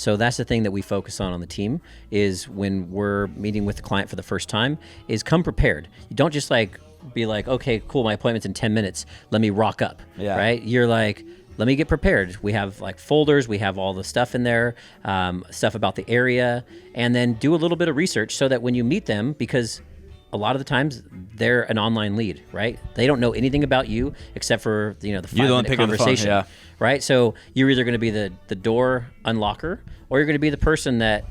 So that's the thing that we focus on the team, is when we're meeting with the client for the first time, is come prepared. You don't just like be like, okay, cool, my appointment's in 10 minutes. Let me rock up, right? You're like, let me get prepared. We have like folders, we have all the stuff in there, stuff about the area, and then do a little bit of research so that when you meet them, because a lot of the times they're an online lead, right? They don't know anything about you except for, the 5-minute conversation, right? So you're either going to be the door unlocker, or you're going to be the person that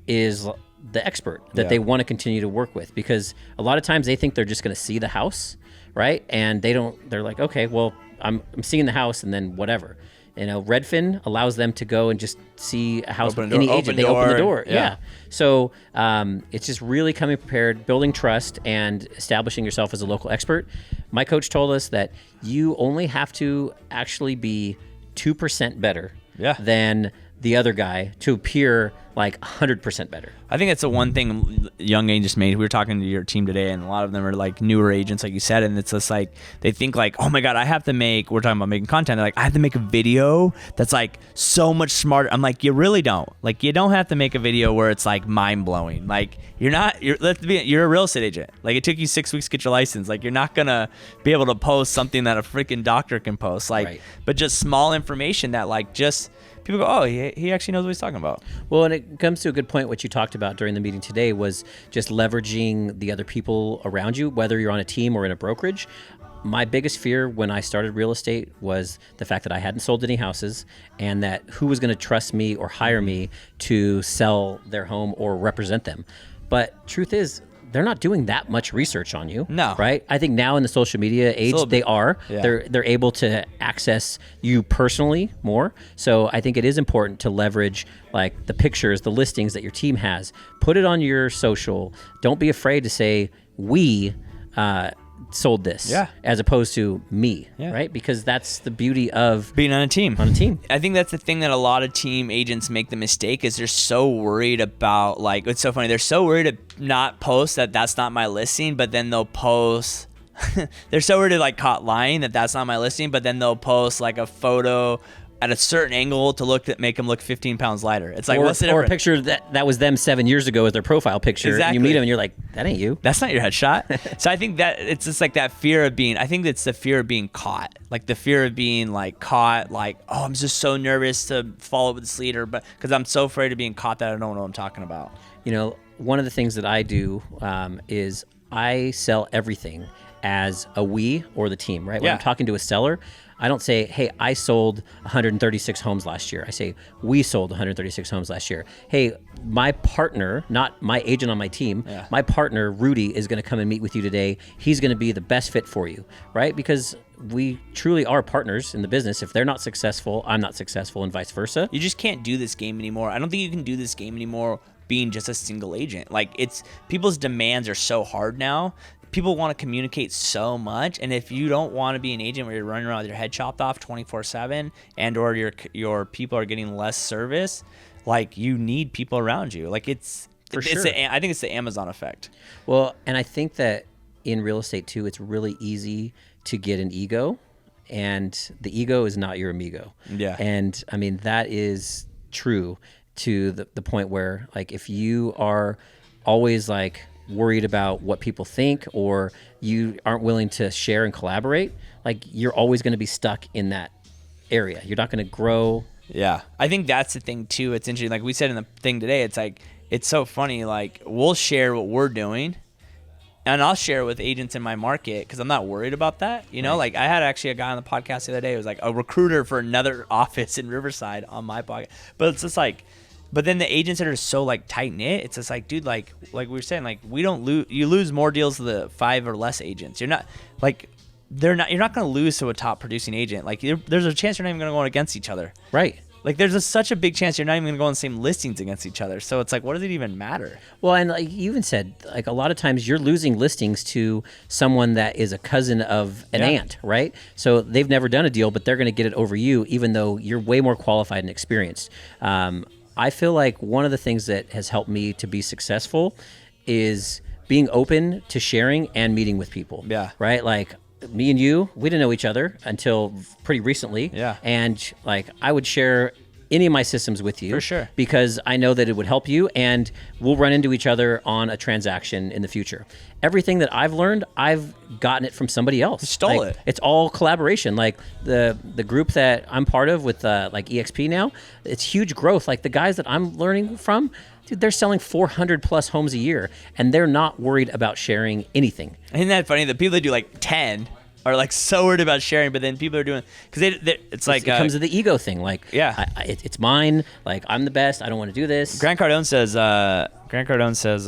is the expert that they want to continue to work with, because a lot of times they think they're just going to see the house, right? And they're like, okay, well, I'm seeing the house and then whatever. Redfin allows them to go and just see a house with any agent. They open the door. Yeah. So it's just really coming prepared, building trust, and establishing yourself as a local expert. My coach told us that you only have to actually be 2% better than the other guy to appear like 100% better. I think that's the one thing young agents made. We were talking to your team today, and a lot of them are like newer agents, like you said, and it's just like they think like, oh my God, I have to make, we're talking about making content, they're like, I have to make a video that's like so much smarter. I'm like, you really don't. Like, you don't have to make a video where it's like mind-blowing. Like, you're a real estate agent. Like, it took you 6 weeks to get your license. Like, you're not gonna be able to post something that a freaking doctor can post. Like, but just small information that like just people go, oh, he actually knows what he's talking about. Well, and it comes to a good point. What you talked about during the meeting today was just leveraging the other people around you, whether you're on a team or in a brokerage. My biggest fear when I started real estate was the fact that I hadn't sold any houses, and that who was going to trust me or hire me to sell their home or represent them. But truth is, they're not doing that much research on you. No. Right? I think now in the social media age, they are. Yeah. They're able to access you personally more. So I think it is important to leverage like the pictures, the listings that your team has. Put it on your social. Don't be afraid to say, we sold this, as opposed to me, right? Because that's the beauty of being on a team. I think that's the thing that a lot of team agents make the mistake, is they're so worried about, like, it's so funny, they're so worried to not post that that's not my listing, but then they'll post they're so worried to like caught lying that that's not my listing, but then they'll post like a photo at a certain angle to make them look 15 pounds lighter. It's like, what's the difference? Or a picture that was them 7 years ago as their profile picture. Exactly. And you meet them and you're like, that ain't you. That's not your headshot. So I think that it's just like that fear of being, I think it's the fear of being caught. Like the fear of being like caught, like, oh, I'm just so nervous to follow with this leader, but because I'm so afraid of being caught that I don't know what I'm talking about. One of the things that I do is I sell everything as a we or the team, right? When I'm talking to a seller, I don't say, hey, I sold 136 homes last year. I say, we sold 136 homes last year. Hey, my partner, not my agent on my team, my partner, Rudy, is going to come and meet with you today. He's going to be the best fit for you, right? Because we truly are partners in the business. If they're not successful, I'm not successful, and vice versa. You just can't do this game anymore. I don't think you can do this game anymore being just a single agent. Like, it's people's demands are so hard now. People want to communicate so much, and if you don't want to be an agent where you're running around with your head chopped off 24/7, and or your people are getting less service, like, you need people around you. Like, I think it's the Amazon effect. Well, and I think that in real estate too, it's really easy to get an ego, and the ego is not your amigo. Yeah. And I mean, that is true to the point where, like, if you are always like worried about what people think, or you aren't willing to share and collaborate, like, you're always going to be stuck in that area. You're not going to grow. Yeah. I think that's the thing too. It's interesting. Like we said in the thing today, it's like, it's so funny. Like, we'll share what we're doing, and I'll share it with agents in my market because I'm not worried about that. Like, I had actually a guy on the podcast the other day who was like a recruiter for another office in Riverside on my podcast. But it's just like, but then the agents that are so like tight knit, it's just like, dude, like we were saying, like, we don't lose. You lose more deals to the 5 or less agents. You're not like, you're not going to lose to a top producing agent. Like, there's a chance you're not even going to go against each other. Right. Like, there's such a big chance you're not even going to go on the same listings against each other. So it's like, what does it even matter? Well, and like you even said, like, a lot of times you're losing listings to someone that is a cousin of an aunt, right? So they've never done a deal, but they're going to get it over you, even though you're way more qualified and experienced. I feel like one of the things that has helped me to be successful is being open to sharing and meeting with people. Yeah. Right? Like, me and you, we didn't know each other until pretty recently. Yeah. And like, I would share any of my systems with you. For sure. Because I know that it would help you, and we'll run into each other on a transaction in the future. Everything that I've learned, I've gotten it from somebody else. You stole it. It's all collaboration. Like the group that I'm part of with like EXP now, it's huge growth. Like the guys that I'm learning from, dude, they're selling 400 plus homes a year, and they're not worried about sharing anything. Isn't that funny? The people that do like 10 are like so worried about sharing, but then people are doing, because it's like it comes to the ego thing. Like, yeah, it's mine. Like, I'm the best. I don't want to do this. Grant Cardone says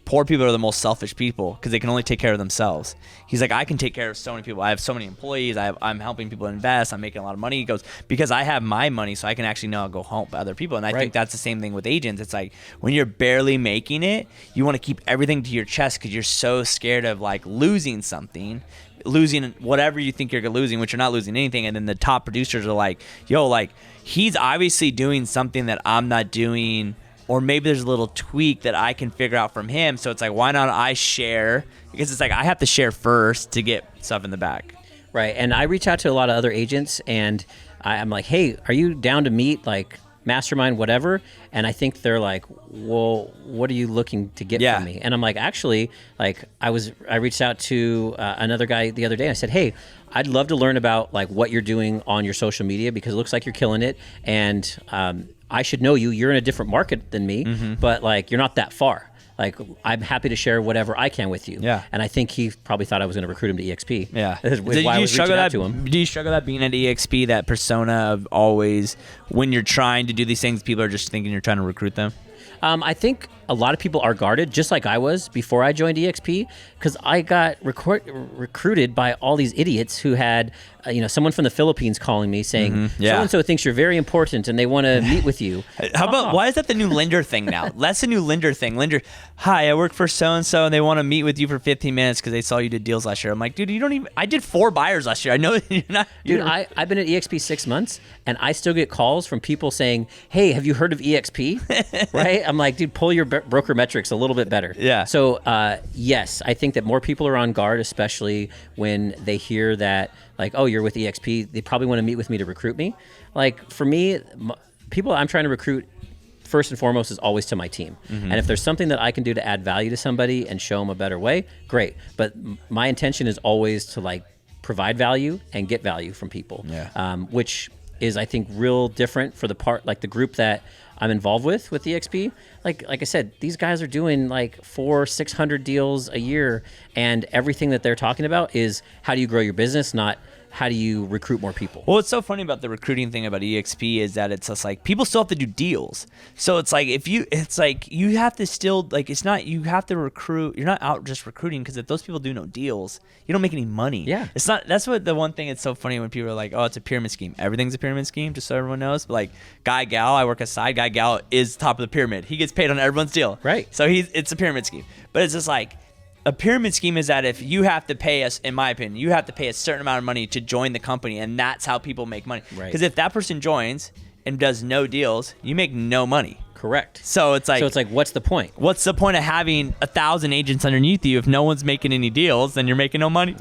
poor people are the most selfish people because they can only take care of themselves. He's like, I can take care of so many people. I have so many employees. I'm helping people invest. I'm making a lot of money. He goes, because I have my money, so I can actually now go help other people. And I think that's the same thing with agents. It's like when you're barely making it, you want to keep everything to your chest because you're so scared of like losing something, losing whatever you think you're losing, which you're not losing anything. And then the top producers are like, yo, like he's obviously doing something that I'm not doing, or maybe there's a little tweak that I can figure out from him. So it's like, why not I share? Because it's like I have to share first to get stuff in the back. Right. And I reach out to a lot of other agents, and I'm like, hey, are you down to meet, like, mastermind, whatever? And I think they're like, well, what are you looking to get from me? And I'm like, actually, like, I reached out to another guy the other day, and I said, hey, I'd love to learn about like what you're doing on your social media, because it looks like you're killing it, and I should know you. You're in a different market than me, but like you're not that far. Like, I'm happy to share whatever I can with you. Yeah. And I think he probably thought I was going to recruit him to EXP. Yeah. Why I was reaching out to him. Do you struggle that being at EXP, that persona of always, when you're trying to do these things, people are just thinking you're trying to recruit them? I think a lot of people are guarded, just like I was before I joined EXP, because I got recruited by all these idiots who had, someone from the Philippines calling me saying, so-and-so thinks you're very important and they want to meet with you. How about, why is that the new lender thing now? That's the new lender thing. Lender, hi, I work for so-and-so and they want to meet with you for 15 minutes because they saw you did deals last year. I'm like, dude, I did 4 buyers last year. I know you're not. Dude, I've been at EXP 6 months and I still get calls from people saying, hey, have you heard of EXP? Right? I'm like, dude, pull your broker metrics a little bit better. Yeah. So, yes, I think that more people are on guard, especially when they hear that, like, oh, you're with EXP. They probably want to meet with me to recruit me. Like, for me, people I'm trying to recruit, first and foremost, is always to my team. And if there's something that I can do to add value to somebody and show them a better way, great. But my intention is always to, like, provide value and get value from people, which is, I think, real different for the group that I'm involved with EXP. Like I said, these guys are doing like 400-600 deals a year, and everything that they're talking about is how do you grow your business, not how do you recruit more people. Well, what's so funny about the recruiting thing about EXP is that it's just like people still have to do deals. So it's like it's like you have to still, like, it's not, you have to recruit. You're not out just recruiting, because if those people do no deals, you don't make any money. Yeah. It's not, that's what the one thing it's so funny when people are like, oh, it's a pyramid scheme. Everything's a pyramid scheme, just so everyone knows. But like Guy Gal, I work aside, Guy Gal is top of the pyramid. He gets paid on everyone's deal. Right. So it's a pyramid scheme. But it's just like, a pyramid scheme is that if you have to pay us, in my opinion, you have to pay a certain amount of money to join the company, and that's how people make money. Right. Because if that person joins and does no deals, you make no money. Correct. So it's like, what's the point? What's the point of having 1,000 agents underneath you if no one's making any deals? Then you're making no money.